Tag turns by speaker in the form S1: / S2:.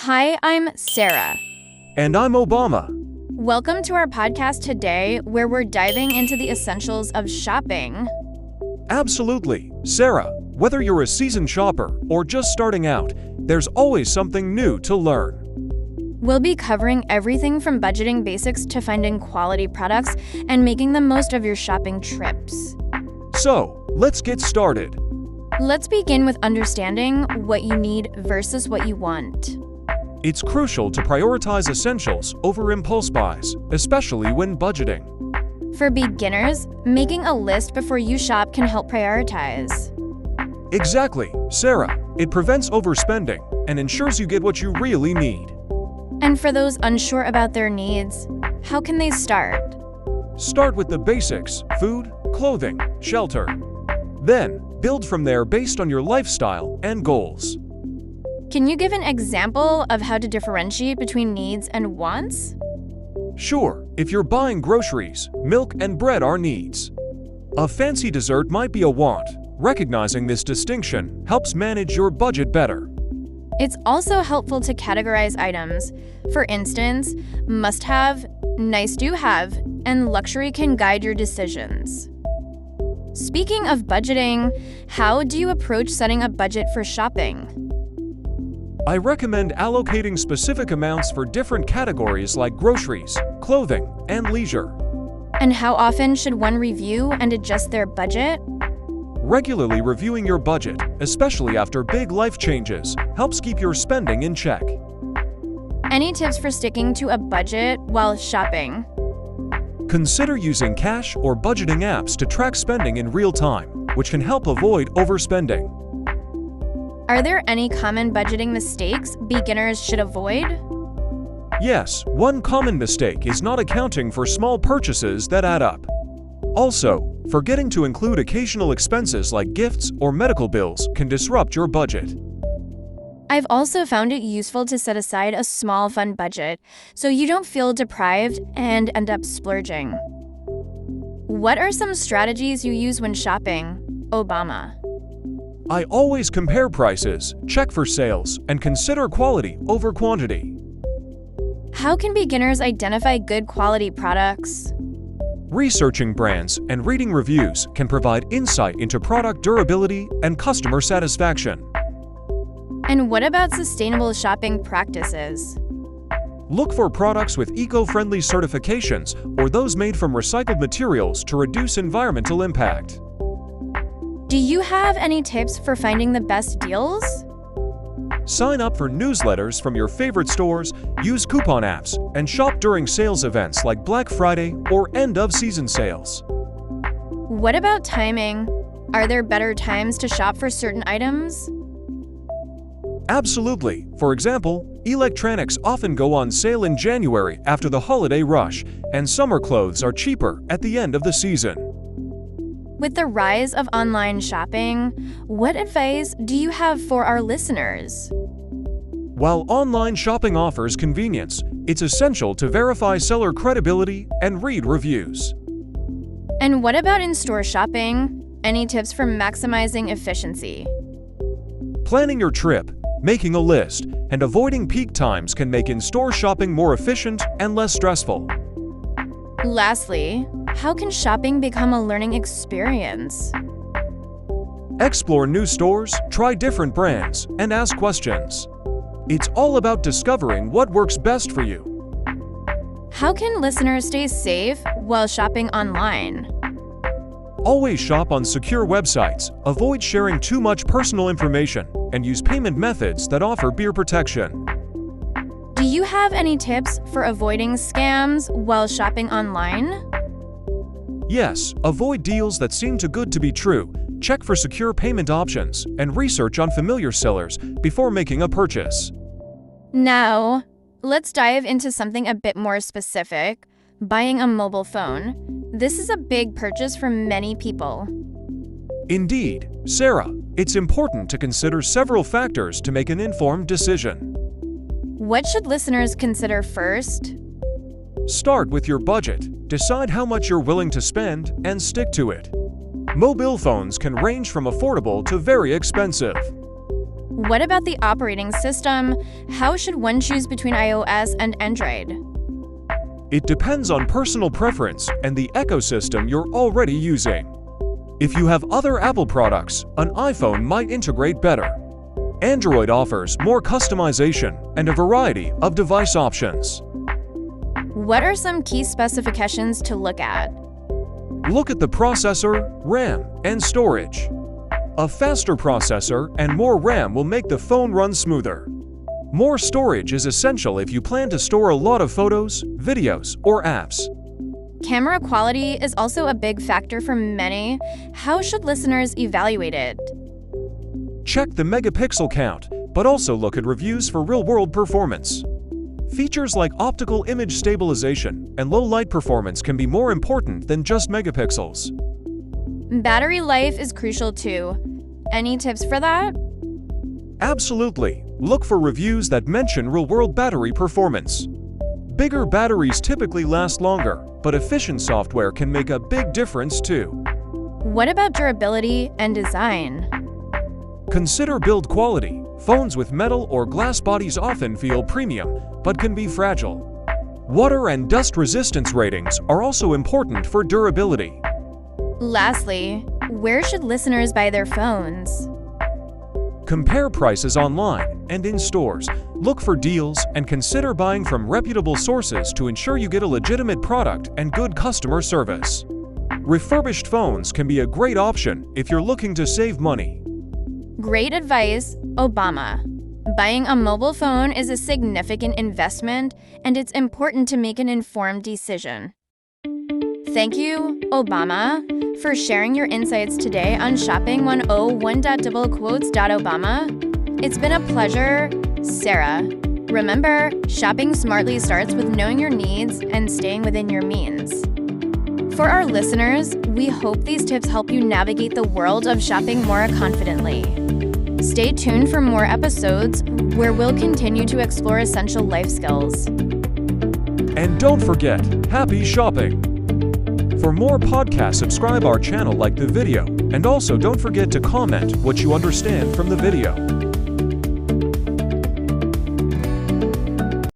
S1: Hi, I'm Sarah.
S2: And I'm Obama.
S1: Welcome to our podcast today, where we're diving into the essentials of shopping.
S2: Absolutely. Sarah, whether you're a seasoned shopper or just starting out, there's always something new to learn.
S1: We'll be covering everything from budgeting basics to finding quality products and making the most of your shopping trips.
S2: So, let's get started.
S1: Let's begin with understanding what you need versus what you want.
S2: It's crucial to prioritize essentials over impulse buys, especially when budgeting.
S1: For beginners, making a list before you shop can help prioritize.
S2: Exactly, Sarah. It prevents overspending and ensures you get what you really need.
S1: And for those unsure about their needs, how can they start?
S2: Start with the basics: food, clothing, shelter. Then, build from there based on your lifestyle and goals.
S1: Can you give an example of how to differentiate between needs and wants?
S2: Sure, if you're buying groceries, milk and bread are needs. A fancy dessert might be a want. Recognizing this distinction helps manage your budget better.
S1: It's also helpful to categorize items. For instance, must-have, nice-to-have, and luxury can guide your decisions. Speaking of budgeting, how do you approach setting a budget for shopping?
S2: I recommend allocating specific amounts for different categories like groceries, clothing, and leisure.
S1: And how often should one review and adjust their budget?
S2: Regularly reviewing your budget, especially after big life changes, helps keep your spending in check.
S1: Any tips for sticking to a budget while shopping?
S2: Consider using cash or budgeting apps to track spending in real time, which can help avoid overspending.
S1: Are there any common budgeting mistakes beginners should avoid?
S2: Yes, one common mistake is not accounting for small purchases that add up. Also, forgetting to include occasional expenses like gifts or medical bills can disrupt your budget.
S1: I've also found it useful to set aside a small fun budget so you don't feel deprived and end up splurging. What are some strategies you use when shopping, Obama?
S2: I always compare prices, check for sales, and consider quality over quantity.
S1: How can beginners identify good quality products?
S2: Researching brands and reading reviews can provide insight into product durability and customer satisfaction.
S1: And what about sustainable shopping practices?
S2: Look for products with eco-friendly certifications or those made from recycled materials to reduce environmental impact.
S1: Do you have any tips for finding the best deals?
S2: Sign up for newsletters from your favorite stores, use coupon apps, and shop during sales events like Black Friday or end-of-season sales.
S1: What about timing? Are there better times to shop for certain items?
S2: Absolutely. For example, electronics often go on sale in January after the holiday rush, and summer clothes are cheaper at the end of the season.
S1: With the rise of online shopping, what advice do you have for our listeners?
S2: While online shopping offers convenience, it's essential to verify seller credibility and read reviews.
S1: And what about in-store shopping? Any tips for maximizing efficiency?
S2: Planning your trip, making a list, and avoiding peak times can make in-store shopping more efficient and less stressful.
S1: Lastly, how can shopping become a learning experience?
S2: Explore new stores, try different brands, and ask questions. It's all about discovering what works best for you.
S1: How can listeners stay safe while shopping online?
S2: Always shop on secure websites, avoid sharing too much personal information, and use payment methods that offer peer protection.
S1: Do you have any tips for avoiding scams while shopping online?
S2: Yes, avoid deals that seem too good to be true, check for secure payment options, and research on familiar sellers before making a purchase.
S1: Now, let's dive into something a bit more specific: buying a mobile phone. This is a big purchase for many people.
S2: Indeed, Sarah, it's important to consider several factors to make an informed decision.
S1: What should listeners consider first?
S2: Start with your budget. Decide how much you're willing to spend and stick to it. Mobile phones can range from affordable to very expensive.
S1: What about the operating system? How should one choose between iOS and Android?
S2: It depends on personal preference and the ecosystem you're already using. If you have other Apple products, an iPhone might integrate better. Android offers more customization and a variety of device options.
S1: What are some key specifications to look at?
S2: Look at the processor, RAM, and storage. A faster processor and more RAM will make the phone run smoother. More storage is essential if you plan to store a lot of photos, videos, or apps.
S1: Camera quality is also a big factor for many. How should listeners evaluate it?
S2: Check the megapixel count, but also look at reviews for real-world performance. Features like optical image stabilization and low light performance can be more important than just megapixels.
S1: Battery life is crucial too. Any tips for that?
S2: Absolutely. Look for reviews that mention real-world battery performance. Bigger batteries typically last longer, but efficient software can make a big difference too.
S1: What about durability and design?
S2: Consider build quality. Phones with metal or glass bodies often feel premium, but can be fragile. Water and dust resistance ratings are also important for durability.
S1: Lastly, where should listeners buy their phones?
S2: Compare prices online and in stores. Look for deals and consider buying from reputable sources to ensure you get a legitimate product and good customer service. Refurbished phones can be a great option if you're looking to save money.
S1: Great advice, Obama. Buying a mobile phone is a significant investment, and it's important to make an informed decision. Thank you, Obama, for sharing your insights today on Shopping 101.doublequotes.obama. It's been a pleasure, Sarah. Remember, shopping smartly starts with knowing your needs and staying within your means. For our listeners, we hope these tips help you navigate the world of shopping more confidently. Stay tuned for more episodes where we'll continue to explore essential life skills.
S2: And don't forget, happy shopping! For more podcasts, subscribe our channel, like the video, and also don't forget to comment what you understand from the video.